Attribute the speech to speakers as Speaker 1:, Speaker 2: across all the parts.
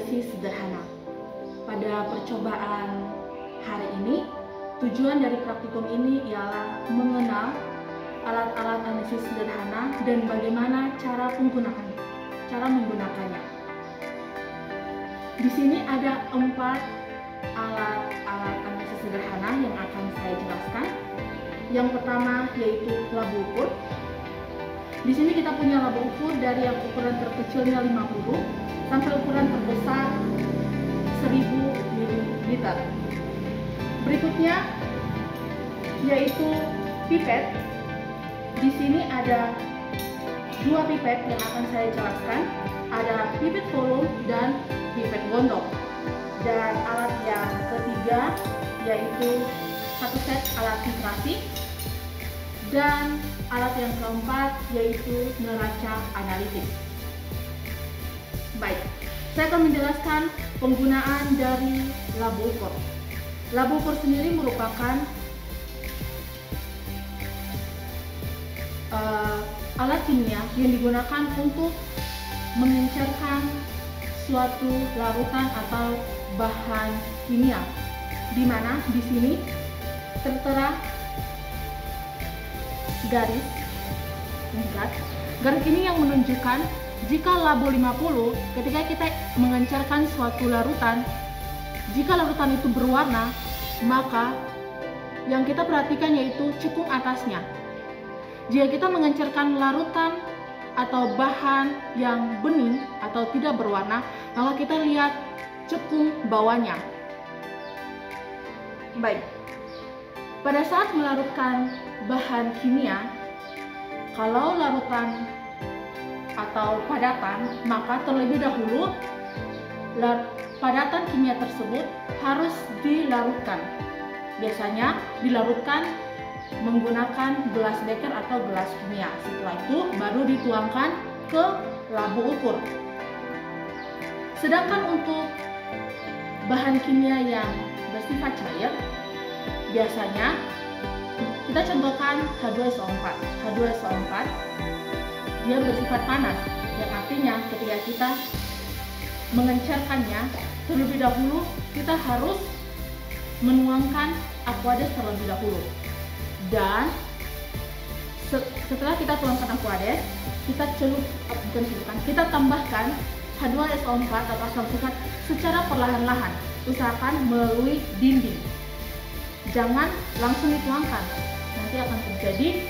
Speaker 1: analisis sederhana. Pada percobaan hari ini, tujuan dari praktikum ini ialah mengenal alat-alat analisis sederhana dan bagaimana cara menggunakannya. Di sini ada 4 alat analisis sederhana yang akan saya jelaskan. Yang pertama yaitu labu ukur. Di sini kita punya labu ukur dari yang ukuran terkecilnya 50 sampai ukuran terbesar 1000 ml. Berikutnya yaitu pipet. Di sini ada 2 pipet yang akan saya jelaskan. Ada pipet volume dan pipet gondok. Dan alat yang ketiga yaitu 1 set alat filtrasi. Dan alat yang keempat yaitu neraca analitik. Baik, saya akan menjelaskan penggunaan dari labu ukur. Labu ukur sendiri merupakan alat kimia yang digunakan untuk mengencerkan suatu larutan atau bahan kimia, di mana di sini tertera garis ini yang menunjukkan jika labu 50 ketika kita mengencerkan suatu larutan, jika larutan itu berwarna, maka yang kita perhatikan yaitu cekung atasnya. Jika kita mengencerkan larutan atau bahan yang bening atau tidak berwarna, maka kita lihat cekung bawahnya. Baik, pada saat melarutkan bahan kimia, kalau larutan atau padatan, maka terlebih dahulu padatan kimia tersebut harus dilarutkan. Biasanya dilarutkan menggunakan gelas beker atau gelas kimia. Setelah itu baru dituangkan ke labu ukur. Sedangkan untuk bahan kimia yang bersifat cair, biasanya kita contohkan H2SO4. H2SO4 dia bersifat panas, yang artinya ketika kita mengencerkannya, terlebih dahulu kita harus menuangkan aqueous terlebih dahulu. Dan setelah kita tuangkan aqueous, kita tambahkan H2SO4 atau asam sulfat secara perlahan-lahan. Usahakan melalui dinding. Jangan langsung dituangkan, nanti akan terjadi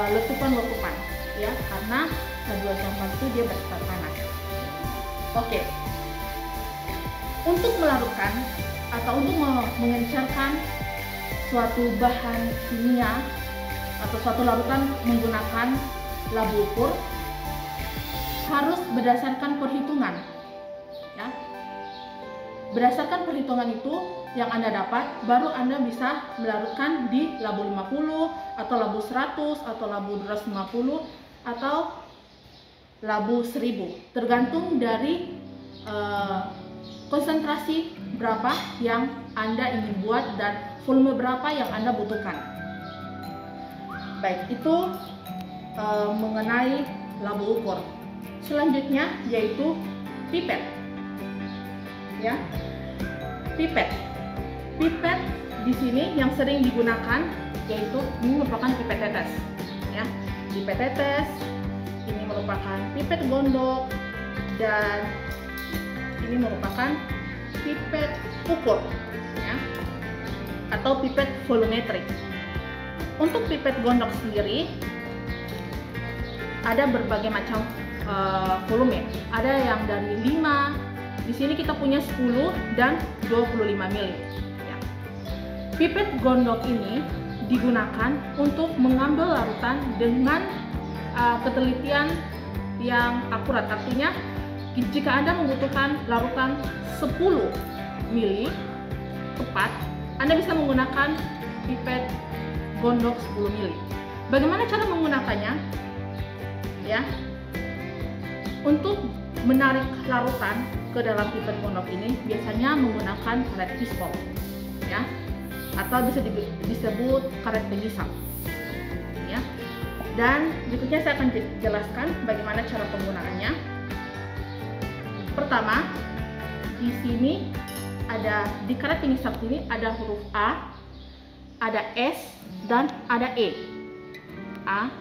Speaker 1: letupan-letupan, ya, karena H2SO4 itu dia bersifat panas. Oke, untuk melarutkan atau untuk mengencerkan suatu bahan kimia atau suatu larutan menggunakan labu ukur harus berdasarkan perhitungan, ya. Berdasarkan perhitungan itu yang Anda dapat, baru Anda bisa melarutkan di labu 50 atau labu 100 atau labu 250 atau labu 1000, tergantung dari konsentrasi berapa yang Anda ingin buat dan volume berapa yang Anda butuhkan. Baik, itu mengenai labu ukur. Selanjutnya yaitu pipet, ya. Pipet di sini yang sering digunakan yaitu ini merupakan pipet tetes, ya. Pipet tetes ini merupakan pipet gondok dan ini merupakan pipet ukur, ya, atau pipet volumetrik. Untuk pipet gondok sendiri ada berbagai macam volume. Ada yang dari 5, di sini kita punya 10 dan 25 ml. Ya. Pipet gondok ini digunakan untuk mengambil larutan dengan ketelitian yang akurat. Artinya jika Anda membutuhkan larutan 10 ml tepat, Anda bisa menggunakan pipet gondok 10 ml. Bagaimana cara menggunakannya? Ya, untuk menarik larutan ke dalam pipet gondok ini biasanya menggunakan karet pistol, ya, atau bisa disebut karet penghisap, ya. Dan berikutnya saya akan jelaskan bagaimana cara penggunaannya. Pertama, di sini ada di karet pengisap ini ada huruf A, ada S, dan ada E. A,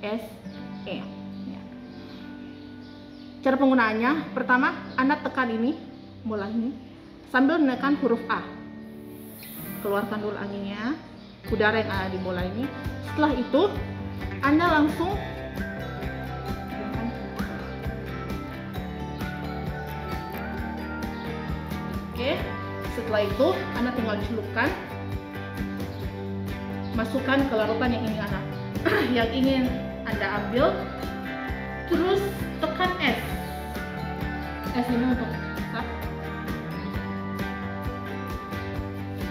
Speaker 1: S, E. Ya. Cara penggunaannya, pertama Anda tekan ini, mulai ini, sambil menekan huruf A. Keluarkan dulu anginnya, udara yang ada di bola ini. Setelah itu, Anda langsung setelah itu Anda tinggal dicelupkan, masukkan ke larutan yang ingin Anda ambil, terus tekan S. S ini untuk start.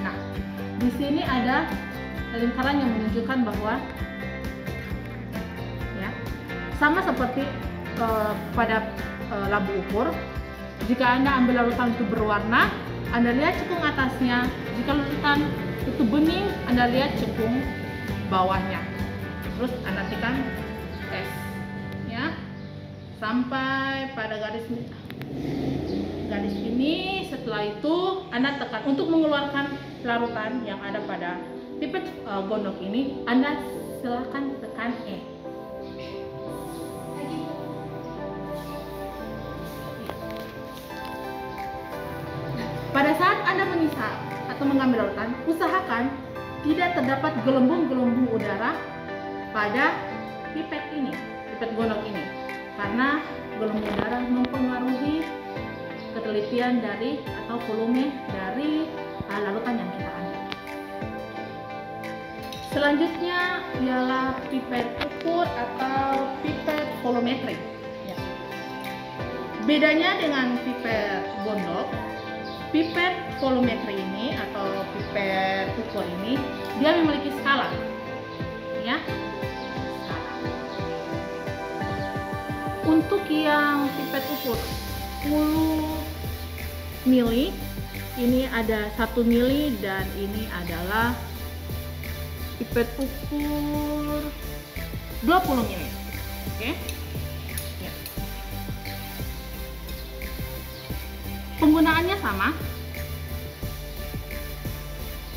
Speaker 1: Nah, di sini ada lingkaran yang menunjukkan bahwa ya, sama seperti pada labu ukur. Jika Anda ambil larutan itu berwarna, Anda lihat cekung atasnya. Jika larutan itu bening, Anda lihat cekung bawahnya. Terus Anda tekan S, ya, sampai pada garis ini. Setelah itu Anda tekan untuk mengeluarkan larutan yang ada pada pipet gondok ini. Anda silakan tekan E. Pada saat Anda mengisap atau mengambil larutan, usahakan tidak terdapat gelembung-gelembung udara pada pipet ini, pipet gondok ini, karena gelembung udara mempengaruhi ketelitian dari atau volume dari larutan yang kita ambil. Selanjutnya ialah pipet ukur atau pipet volumetri. Ya. Bedanya dengan pipet gondok, pipet volumetri ini atau pipet ukur ini dia memiliki skala, ya. Untuk yang pipet ukur 10 mili, ini ada 1 mili, dan ini adalah pipet ukur 20 mili. Oke. Ya. Penggunaannya sama.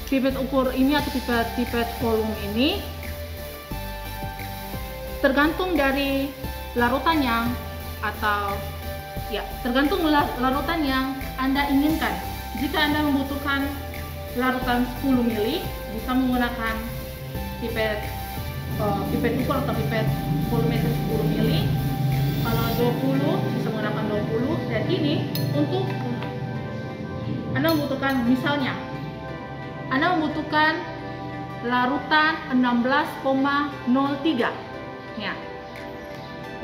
Speaker 1: Pipet ukur ini atau pipet volume ini tergantung dari larutan yang tergantung larutan yang Anda inginkan. Jika Anda membutuhkan larutan 10 mili, bisa menggunakan pipet ukur atau pipet volumeter 10 mili. Kalau 20 bisa menggunakan 20, dan ini untuk Anda membutuhkan, misalnya Anda membutuhkan larutan 16,03, ya.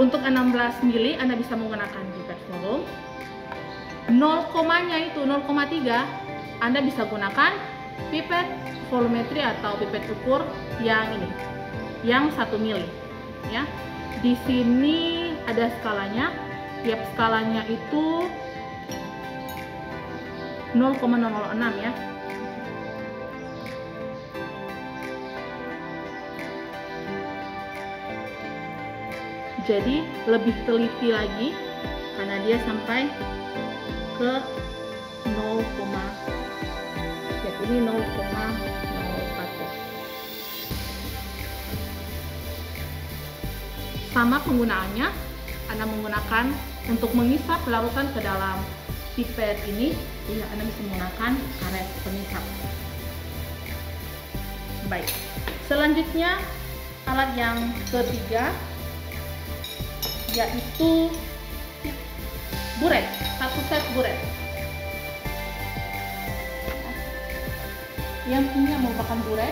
Speaker 1: Untuk 16 mili Anda bisa menggunakan pipet volume. 0,nya itu 0,3 Anda bisa gunakan pipet volumetri atau pipet ukur yang ini, yang 1 mili, ya. Di sini ada skalanya. Tiap skalanya itu 0,006, ya. Jadi lebih teliti lagi karena dia sampai ke 0, ya, ini 0,01. Sama penggunaannya, Anda menggunakan untuk mengisap larutan ke dalam pipet ini, ya, Anda bisa menggunakan karet pengisap. Baik, selanjutnya alat yang ketiga yaitu buret, satu set buret. Yang ini merupakan buret,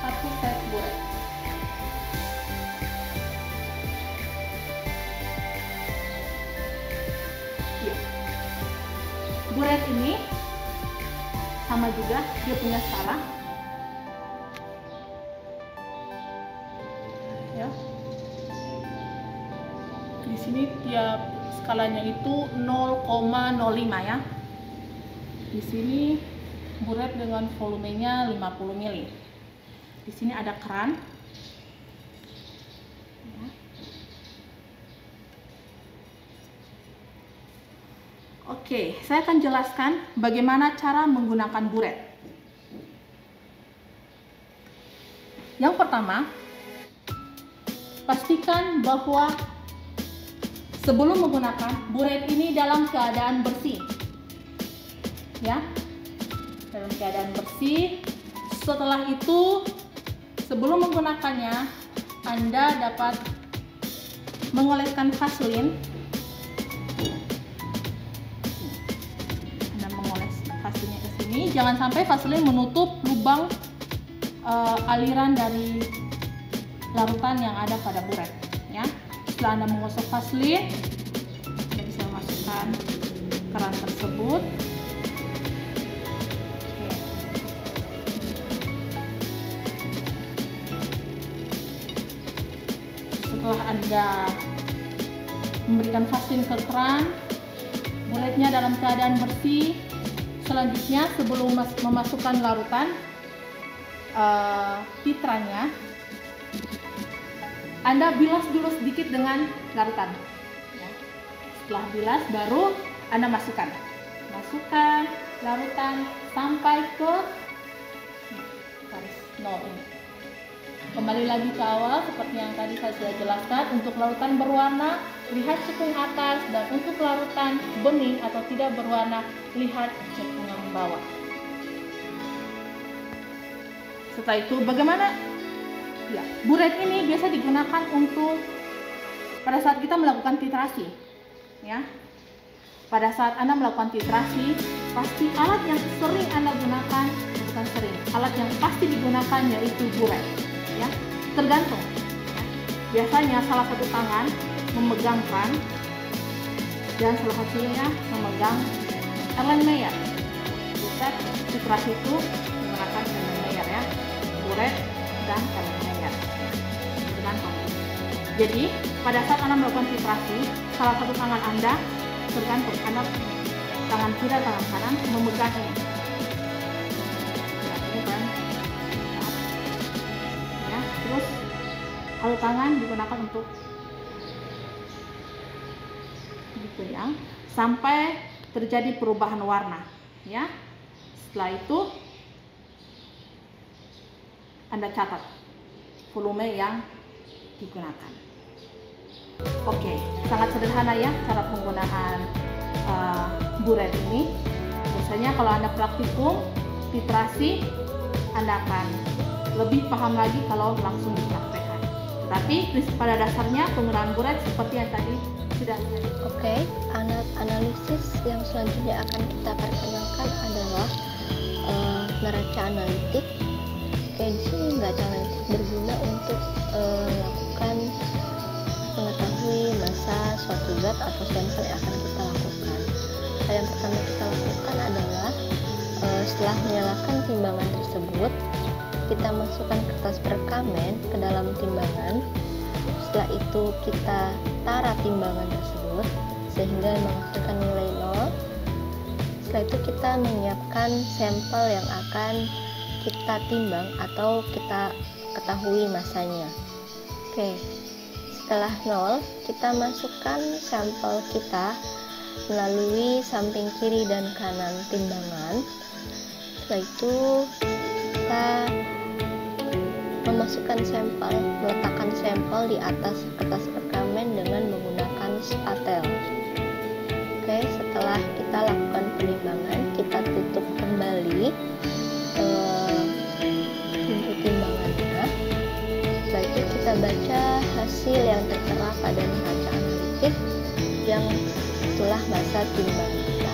Speaker 1: satu set buret. Ya. Buret ini sama juga, dia punya skala. Ya. Di sini tiap skalanya itu 0,05, ya. Di sini buret dengan volumenya 50 mili. Di sini ada keran. Ya. Oke, saya akan jelaskan bagaimana cara menggunakan buret. Yang pertama, pastikan bahwa sebelum menggunakan buret ini dalam keadaan bersih. Ya, dalam keadaan bersih. Setelah itu, sebelum menggunakannya, Anda dapat mengoleskan vaselin. Anda mengoles vaselinnya ke sini. Jangan sampai vaselin menutup lubang aliran dari larutan yang ada pada buret. Ya, setelah Anda menggosok vaselin, Anda bisa masukkan keran tersebut. Setelah Anda memberikan vaselin ke keran, buretnya dalam keadaan bersih. Selanjutnya, sebelum memasukkan larutan titranya, Anda bilas dulu sedikit dengan larutan. Ya. Setelah bilas, baru Anda masukkan larutan sampai ke garis 0 ini. Kembali lagi ke awal seperti yang tadi saya sudah jelaskan. Untuk larutan berwarna, lihat cekung atas, dan untuk larutan bening atau tidak berwarna, lihat cekungan bawah. Setelah itu bagaimana? Ya, buret ini biasa digunakan untuk pada saat kita melakukan titrasi. Ya, pada saat Anda melakukan titrasi, pasti alat yang sering Anda gunakan, bukan sering, alat yang pasti digunakan yaitu buret. Ya, tergantung. Ya. Biasanya salah satu tangan memegang kan dan salah satunya memegang Erlenmeyer. Buset, titrasi itu menggunakan Erlenmeyer ya, buret dan Erlenmeyer. Tergantung. Jadi pada saat Anda melakukan titrasi, salah satu tangan Anda tergantung, Anda tangan kiri atau tangan kanan memegang ini. Ya, ini kan. Ya, terus kalau tangan digunakan untuk digoyang sampai terjadi perubahan warna. Ya, setelah itu Anda catat volume yang digunakan. Oke, sangat sederhana ya cara penggunaan buret ini. Biasanya kalau Anda praktikum titrasi, Anda akan lebih paham lagi kalau langsung dipraktekkan. Tapi prinsip pada dasarnya penggunaan buret seperti yang tadi sudah.
Speaker 2: Oke, analisis yang selanjutnya akan kita perkenalkan adalah neraca analitik. Oke, di sini neraca analitik berguna untuk melakukan mengetahui massa suatu zat atau sampel yang akan kita lakukan. Hal yang pertama kita lakukan adalah setelah menyalakan timbangan tersebut, kita masukkan kertas perkamen ke dalam timbangan. Setelah itu kita tara timbangan tersebut sehingga menghasilkan nilai 0. Setelah itu kita menyiapkan sampel yang akan kita timbang atau kita ketahui massanya. Oke, setelah 0 kita masukkan sampel kita melalui samping kiri dan kanan timbangan. Setelah itu kita memasukkan sampel, meletakkan sampel di atas kertas perkamen dengan menggunakan spatel. Oke, setelah kita lakukan penimbangan, kita tutup kembali pintu timbangannya. Setelah itu kita baca hasil yang tertera pada neraca analitik yang itulah massa timbang kita.